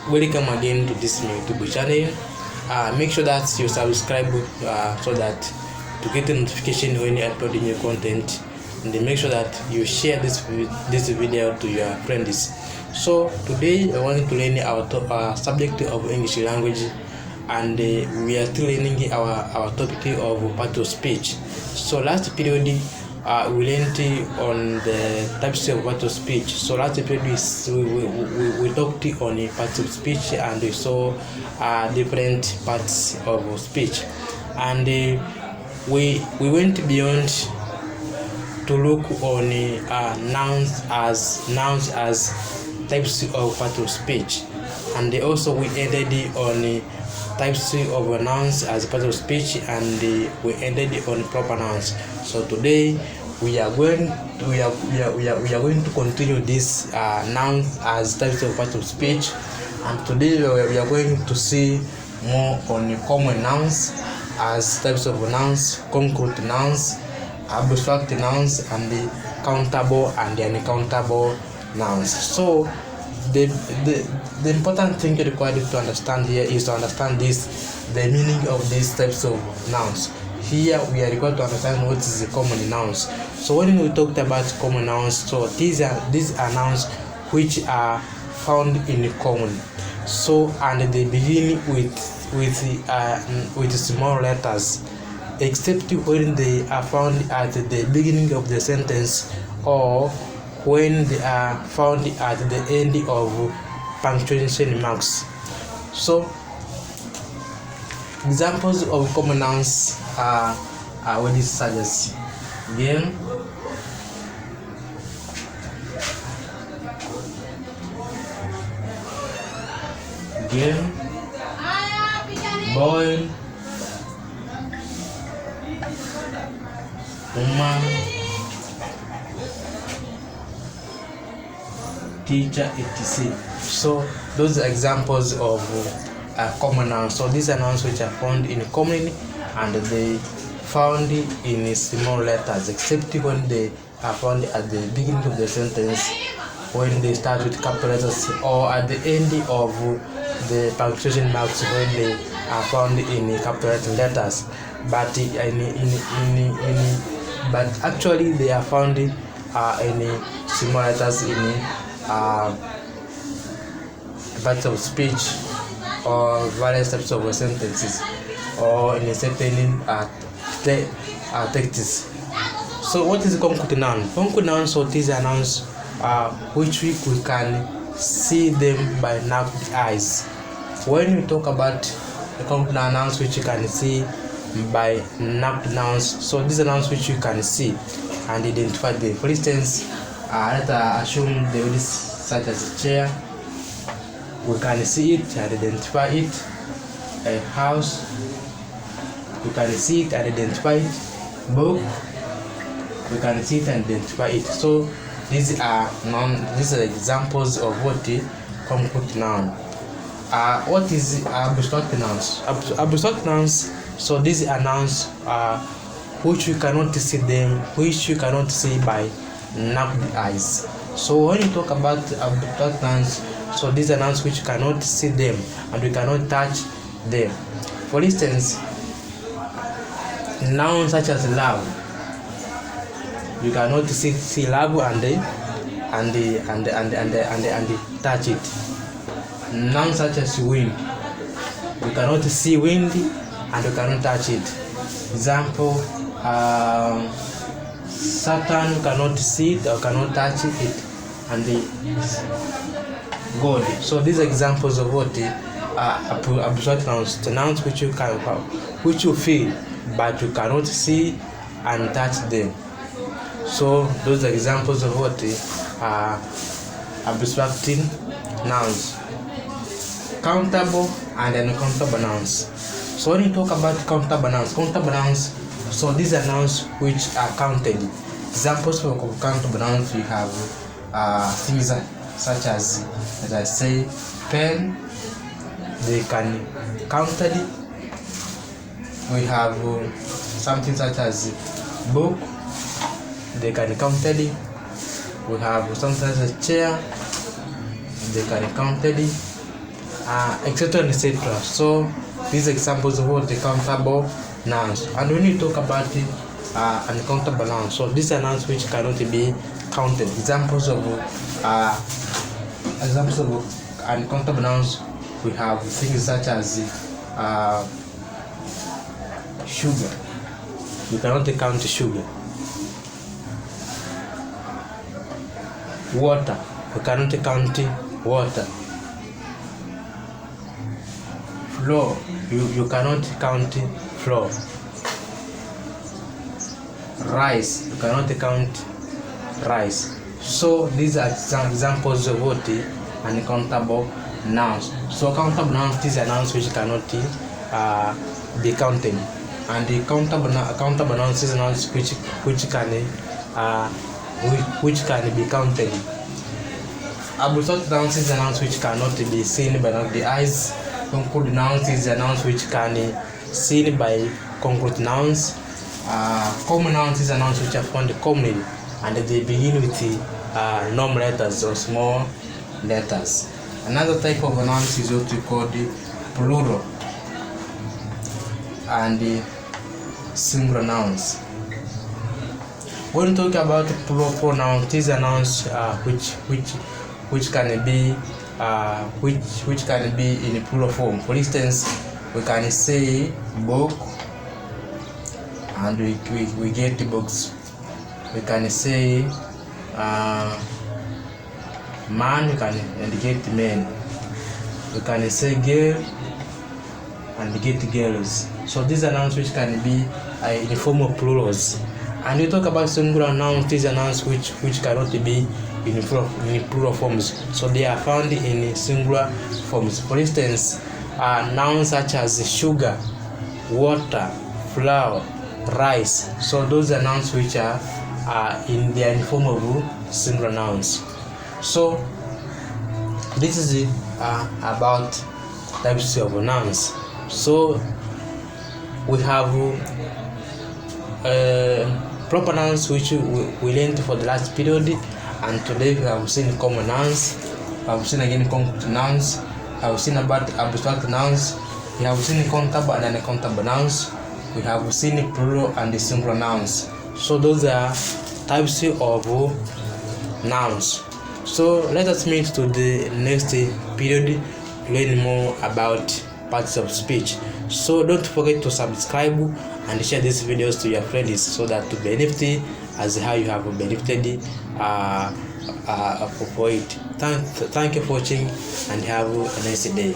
Welcome again to this YouTube channel. Make sure that you subscribe so that to get the notification when you upload new content, and then make sure that you share this video to your friends. So today I want to learn our subject of English language, and we are still learning our topic of part of speech. So last period we learned on the types of part of speech. So last period we talked on a part of speech, and we saw different parts of speech, and we went beyond to look on nouns as types of part of speech, and also we ended on types of nouns as part of speech, and we ended on proper nouns. So today we are going to continue this nouns as types of part of speech, and today we are going to see more on common nouns as types of nouns, concrete nouns, abstract nouns, and the countable and the uncountable nouns. So the important thing required to understand here is to understand the meaning of these types of nouns. Here we are required to understand what is the common nouns. So when we talked about common nouns, so these are nouns which are found in common. So and they begin with small letters, except when they are found at the beginning of the sentence, or when they are found at the end of punctuation marks. So examples of common nouns are what this suggests: game, boy, woman, teacher, etc. So those are examples of common nouns. So these are nouns which are found in common, and they found in small letters, except when they are found at the beginning of the sentence, when they start with capital letters, or at the end of the punctuation marks, when they are found in capital letters. But but actually they are found in small letters in parts of speech or various types of sentences, or in a certain texts. So what is a concrete noun? Concrete nouns, so these are nouns which we can see them by naked eyes. When we talk about the concrete nouns which you can see by naked nouns, so these are nouns which you can see and identify them. For instance, let us assume the body such as a chair, we can see it and identify it. A house, we can see it and identify it. Book, we can see it and identify it. So these are examples of what the concrete noun. What is abstract nouns? Abstract nouns, so these are nouns which you cannot see them, which you cannot see by naked eyes. So when you talk about abstract nouns, so these are nouns which you cannot see them and we cannot touch them. For instance, nouns such as love, you cannot see love and touch it. Nouns such as wind, you cannot see wind and you cannot touch it. Example, Satan, cannot see it or cannot touch it, and God. So these are examples of what abstract nouns, the nouns which you feel but you cannot see and touch them. So those are examples of what abstract nouns. Countable and uncountable nouns. So when you talk about countable nouns, so these are nouns which are counted. Examples of countable nouns, we have things such as I say, pen, they can counted. We have something such as book, they can counted. We have something such as chair, they can counted. etc. and etc. So these examples of what the countable nouns. And when you talk about the uncountable nouns, so these are nouns which cannot be counted. Examples of uncountable nouns, we have things such as sugar. You cannot count sugar. Water, you cannot count water. Flour, you cannot count flour. Rice, you cannot count rice. So these are some examples of what uncountable nouns. So countable nouns, these are nouns which cannot be counted, and the countable nouns is nouns which can be counted. Absolute nouns is nouns which cannot be seen by the eyes. Concrete nouns is nouns which can seen by concrete nouns. Common nouns is nouns which are found commonly, and they begin with normal letters or small letters. Another type of nouns is what we call the plural and the singular nouns. When we talk about plural nouns, these are nouns which can be which can be in plural form. For instance, we can say book, and we get the books. We can say man, we can indicate the men. We can say girl and get the girls. So these are nouns which can be in the form of plurals. And we talk about singular nouns, these are nouns which cannot be in plural forms. So they are found in singular forms. For instance, nouns such as sugar, water, flour, rice. So those are nouns which are in the form of singular nouns. So this is it about types of nouns. So we have proper nouns which we learned for the last period, and today we have seen common nouns, we have seen again concrete nouns, we have seen about abstract nouns, we have seen countable and uncountable nouns, we have seen plural and singular nouns. So those are types of nouns. So let us meet to the next period, learn more about parts of speech. So don't forget to subscribe and share these videos to your friends so that to benefit as how you have benefited for it. Thank you for watching and have a nice day.